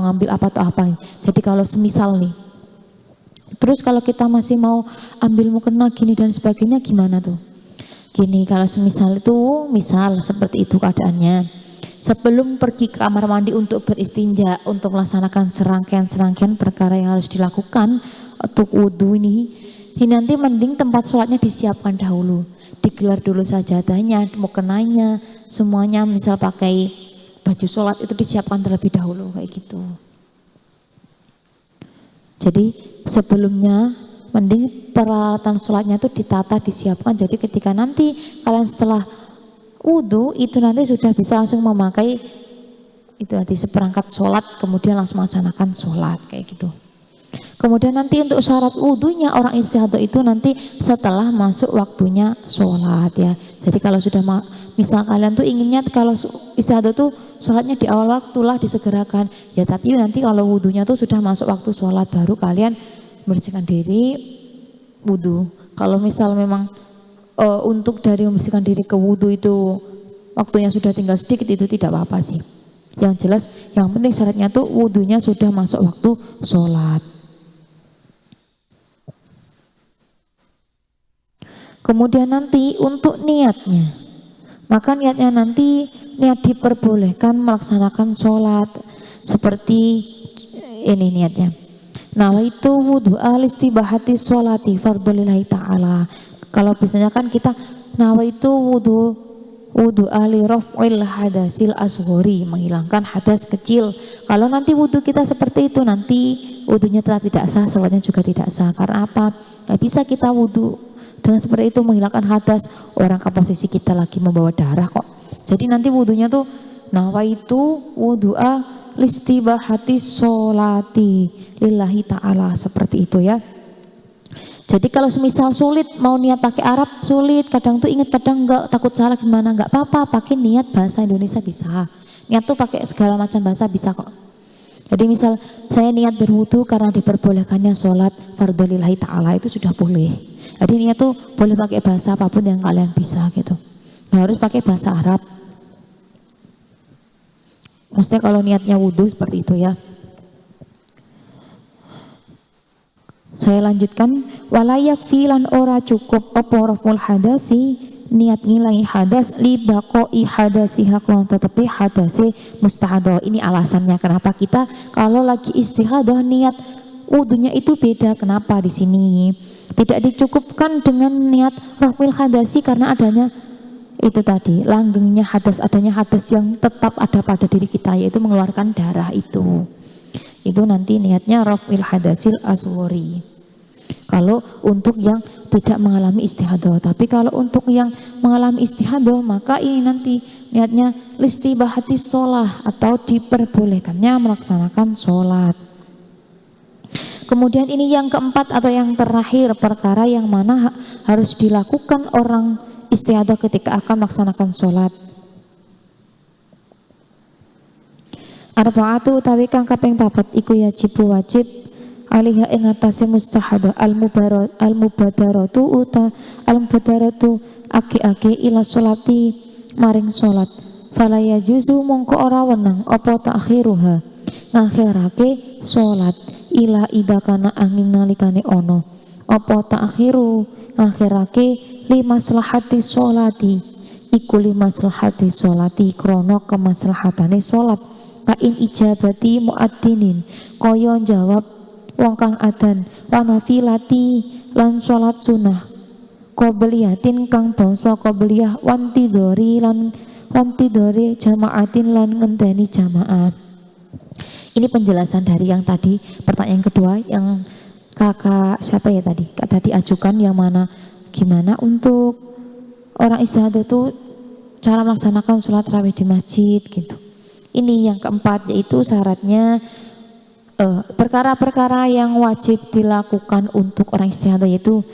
ngambil apa atau apa. Jadi kalau semisal nih, terus kalau kita masih mau ambil mukena gini dan sebagainya gimana tuh? Gini, kalau semisal itu, misal seperti itu keadaannya, sebelum pergi ke kamar mandi untuk beristinja, untuk melaksanakan serangkaian perkara yang harus dilakukan untuk wudhu ini nanti mending tempat sholatnya disiapkan dahulu, digelar dulu sajadahnya, mukenanya, semuanya, misal pakai baju sholat itu disiapkan terlebih dahulu kayak gitu. Jadi sebelumnya mending peralatan sholatnya itu ditata, disiapkan, jadi ketika nanti kalian setelah wudhu itu nanti sudah bisa langsung memakai itu nanti seperangkat sholat, kemudian langsung melaksanakan sholat kayak gitu. Kemudian nanti untuk syarat wudhunya orang istihadah itu nanti setelah masuk waktunya sholat ya. Jadi kalau sudah misal kalian tuh inginnya kalau istihadah tuh sholatnya di awal waktu lah disegerakan ya, tapi nanti kalau wudhunya tuh sudah masuk waktu sholat baru kalian membersihkan diri wudhu. Kalau misal memang untuk dari membersihkan diri ke wudhu itu waktunya sudah tinggal sedikit, itu tidak apa-apa sih. Yang jelas yang penting syaratnya tuh wudhunya sudah masuk waktu sholat. Kemudian nanti untuk niatnya, maka niatnya nanti niat diperbolehkan melaksanakan sholat seperti ini niatnya. Nawaitu wudhu'a listibahati sholati fardhulillahi ta'ala. Kalau biasanya kan kita nawaitu wudhu'a li raf'il hadasil asghari, menghilangkan hadas kecil. Kalau nanti wudhu kita seperti itu nanti wudhunya tetap tidak sah, sholatnya juga tidak sah. Karena apa? Gak bisa kita wudhu dengan seperti itu menghilangkan hadas, orang ke posisi kita lagi membawa darah kok. Jadi nanti wudhunya tuh nawaitu wudhu'a listibahati sholati lillahi ta'ala, seperti itu ya. Jadi kalau semisal sulit mau niat pakai Arab sulit, kadang tuh inget kadang enggak, takut salah gimana, enggak apa-apa, pakai niat bahasa Indonesia bisa. Niat tuh pakai segala macam bahasa bisa kok. Jadi misal saya niat berwudu karena diperbolehkannya sholat fardhulillahi ta'ala, itu sudah boleh. Jadi niat tuh boleh pakai bahasa apapun yang kalian bisa gitu. Nggak harus pakai bahasa Arab. Maksudnya kalau niatnya wudhu seperti itu ya. Saya lanjutkan, walayak filan ora cukup apa raful hadasi, niat ngilangi hadas li baqoi hadasi haklan tetapi hadasi mustahadah. Ini alasannya kenapa kita kalau lagi istihadah niat wudhunya itu beda. Kenapa di sini tidak dicukupkan dengan niat raful hadasi karena adanya itu tadi langgengnya hadas, adanya hadas yang tetap ada pada diri kita yaitu mengeluarkan darah itu nanti niatnya raf'il hadasil asghari kalau untuk yang tidak mengalami istihadah. Tapi kalau untuk yang mengalami istihadah maka ini nanti niatnya listibahati sholah atau diperbolehkannya melaksanakan sholat. Kemudian ini yang keempat atau yang terakhir, perkara yang mana harus dilakukan orang istihadah ketika akan melaksanakan sholat. Arba'atu utawi kang kaping papat iku yajibu wajib alaiha ing atase mustahadah al-mubadaratu ake-ake ila sholati maring sholat. Fala yajuzu mongko ora wenang apa ta'khiruha ngakhirake sholat ila idakana angin nalikane ono apa ta'khiru ngakhirake li maslahati sholati iku li maslahati sholati krono kemaslahatane sholat kain ijabati muadzinin kaya jawab wong kang adan wanafilati lan sholat sunnah qobliyatin kang bangsa qobliyah wantidori jamaatin lan ngenteni jamaat. Ini penjelasan dari yang tadi pertanyaan kedua yang kakak siapa ya tadi ajukan, yang mana gimana untuk orang istihadah itu cara melaksanakan sholat tarawih di masjid gitu. Ini yang keempat yaitu syaratnya perkara-perkara yang wajib dilakukan untuk orang istihadah, yaitu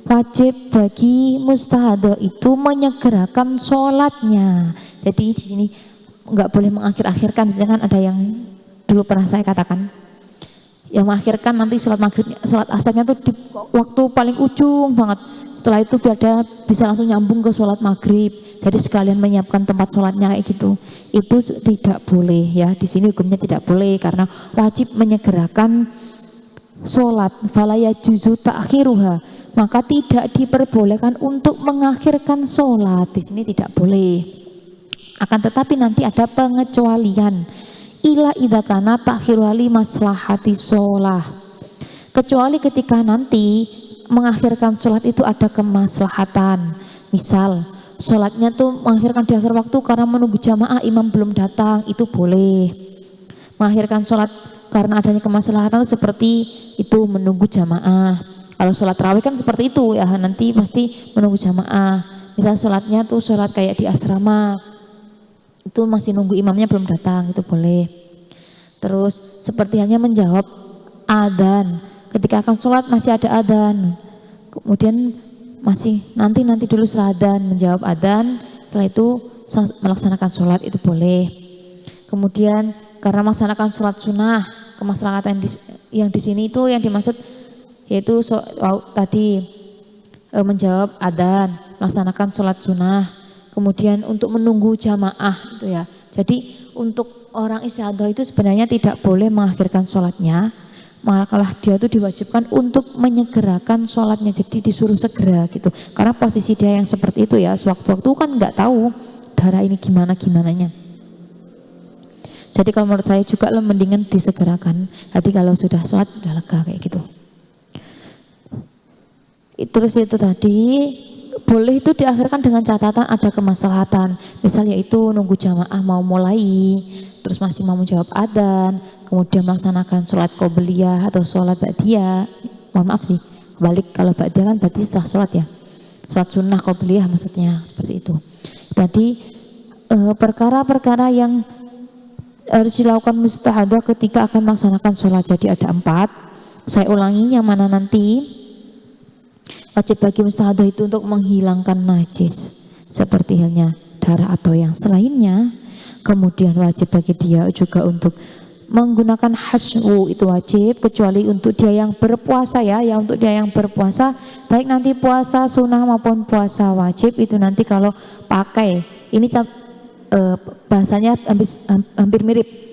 wajib bagi mustahadah itu menyegerakan sholatnya. Jadi di sini nggak boleh mengakhir-akhirkan. Misalkan ada yang dulu pernah saya katakan yang mengakhirkan nanti sholat maghrib, sholat asarnya tuh di waktu paling ujung banget. Setelah itu biar dia bisa langsung nyambung ke sholat maghrib. Jadi sekalian menyiapkan tempat sholatnya kayak gitu. Itu tidak boleh ya. Di sini hukumnya tidak boleh karena wajib menyegerakan sholat. Fala yajuzu ta'khiruha, maka tidak diperbolehkan untuk mengakhirkan sholat. Di sini tidak boleh. Akan tetapi nanti ada pengecualian. Ila idza kana ta'khiruha li maslahati sholah. Kecuali ketika nanti mengakhirkan sholat itu ada kemaslahatan. Misal sholatnya tuh mengakhirkan di akhir waktu karena menunggu jamaah, imam belum datang, itu boleh. Mengakhirkan sholat karena adanya kemaslahatan seperti itu menunggu jamaah. Kalau sholat tarawih kan seperti itu ya, nanti pasti menunggu jamaah. Misal sholatnya tuh sholat kayak di asrama, itu masih nunggu imamnya belum datang, itu boleh. Terus seperti hanya menjawab adzan, ketika akan sholat masih ada adzan, kemudian masih nanti dulu setelah adzan menjawab adzan, setelah itu melaksanakan sholat, itu boleh. Kemudian karena melaksanakan sholat sunnah, kemaslahatan yang di sini itu yang dimaksud yaitu tadi menjawab adzan, melaksanakan sholat sunnah, kemudian untuk menunggu jamaah itu ya. Jadi untuk orang istihadah itu sebenarnya tidak boleh mengakhirkan sholatnya, malah dia tuh diwajibkan untuk menyegerakan sholatnya, jadi disuruh segera gitu. Karena posisi dia yang seperti itu ya, sewaktu-waktu kan nggak tahu darah ini gimananya. Jadi kalau menurut saya juga mendingan disegerakan. Jadi kalau sudah sholat sudah lega kayak gitu. Terus itu tadi boleh itu diakhirkan dengan catatan ada kemaslahatan. Misalnya itu nunggu jamaah mau mulai, terus masih mau menjawab adzan, kemudian melaksanakan sholat qobliyah atau sholat ba'diyah. Mohon maaf sih, balik kalau ba'diyah kan berarti setelah sholat ya, sholat sunnah qobliyah maksudnya, seperti itu. Tadi perkara-perkara yang harus dilakukan mustahadah ketika akan melaksanakan sholat, jadi ada 4. Saya ulangi yang mana nanti. Wajib bagi mustahadah itu untuk menghilangkan najis seperti halnya darah atau yang selainnya. Kemudian wajib bagi dia juga untuk menggunakan haswu, itu wajib, kecuali untuk dia yang berpuasa ya. Ya untuk dia yang berpuasa, baik nanti puasa sunnah maupun puasa wajib, itu nanti kalau pakai ini bahasanya hampir mirip.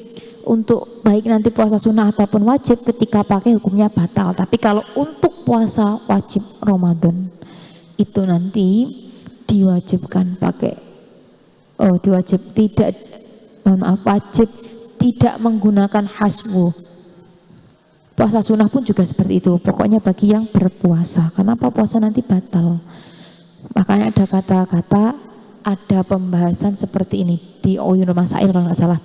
Untuk baik nanti puasa sunnah ataupun wajib, ketika pakai hukumnya batal. Tapi kalau untuk puasa wajib Ramadan itu nanti diwajibkan pakai wajib tidak menggunakan haswu. Puasa sunnah pun juga seperti itu. Pokoknya bagi yang berpuasa. Kenapa puasa nanti batal? Makanya ada kata-kata, ada pembahasan seperti ini di Uyunul Masail kalau nggak salah.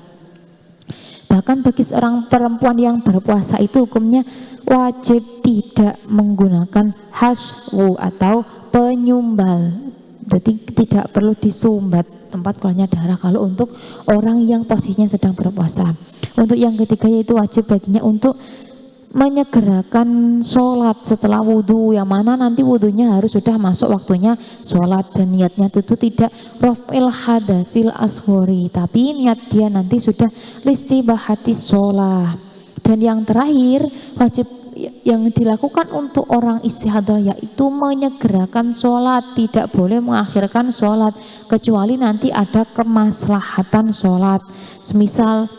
Bahkan bagi seorang perempuan yang berpuasa itu hukumnya wajib tidak menggunakan haswu atau penyumbal. Jadi tidak perlu disumbat tempat keluarnya darah kalau untuk orang yang posisinya sedang berpuasa. Untuk yang ketiga yaitu wajib baginya untuk menyegerakan sholat setelah wudhu, yang mana nanti wudhunya harus sudah masuk waktunya sholat, dan niatnya itu tidak raf'il hadasil asghori, tapi niat dia nanti sudah listibahati sholat. Dan yang terakhir wajib yang dilakukan untuk orang istihadah yaitu menyegerakan sholat, tidak boleh mengakhirkan sholat kecuali nanti ada kemaslahatan sholat, semisal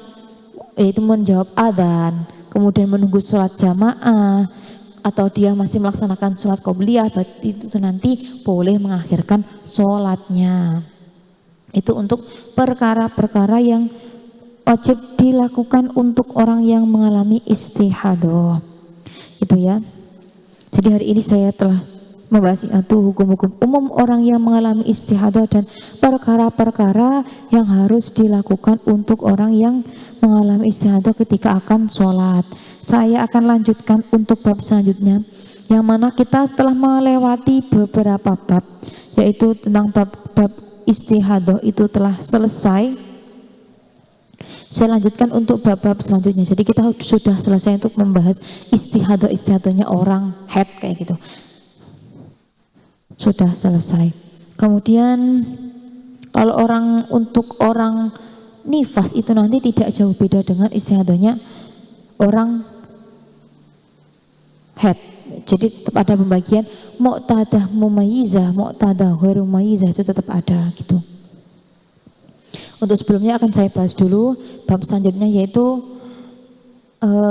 yaitu menjawab adzan, kemudian menunggu sholat jamaah, atau dia masih melaksanakan sholat qobliyah, itu nanti boleh mengakhirkan sholatnya. Itu untuk perkara-perkara yang wajib dilakukan untuk orang yang mengalami istihadah. Itu ya. Jadi hari ini saya telah membahas hukum-hukum umum orang yang mengalami istihadah dan perkara-perkara yang harus dilakukan untuk orang yang mengalami istihadah ketika akan sholat. Saya akan lanjutkan untuk bab selanjutnya, yang mana kita setelah melewati beberapa bab, yaitu tentang bab istihadah itu telah selesai. Saya lanjutkan untuk bab-bab selanjutnya. Jadi kita sudah selesai untuk membahas istihadahnya orang head kayak gitu. Sudah selesai. Kemudian kalau untuk orang nifas itu nanti tidak jauh beda dengan istihadahnya orang head. Jadi tetap ada pembagian muqtadah mumayyizah, muqtadah ghairu mumayyizah, itu tetap ada gitu. Untuk sebelumnya akan saya bahas dulu bab selanjutnya, yaitu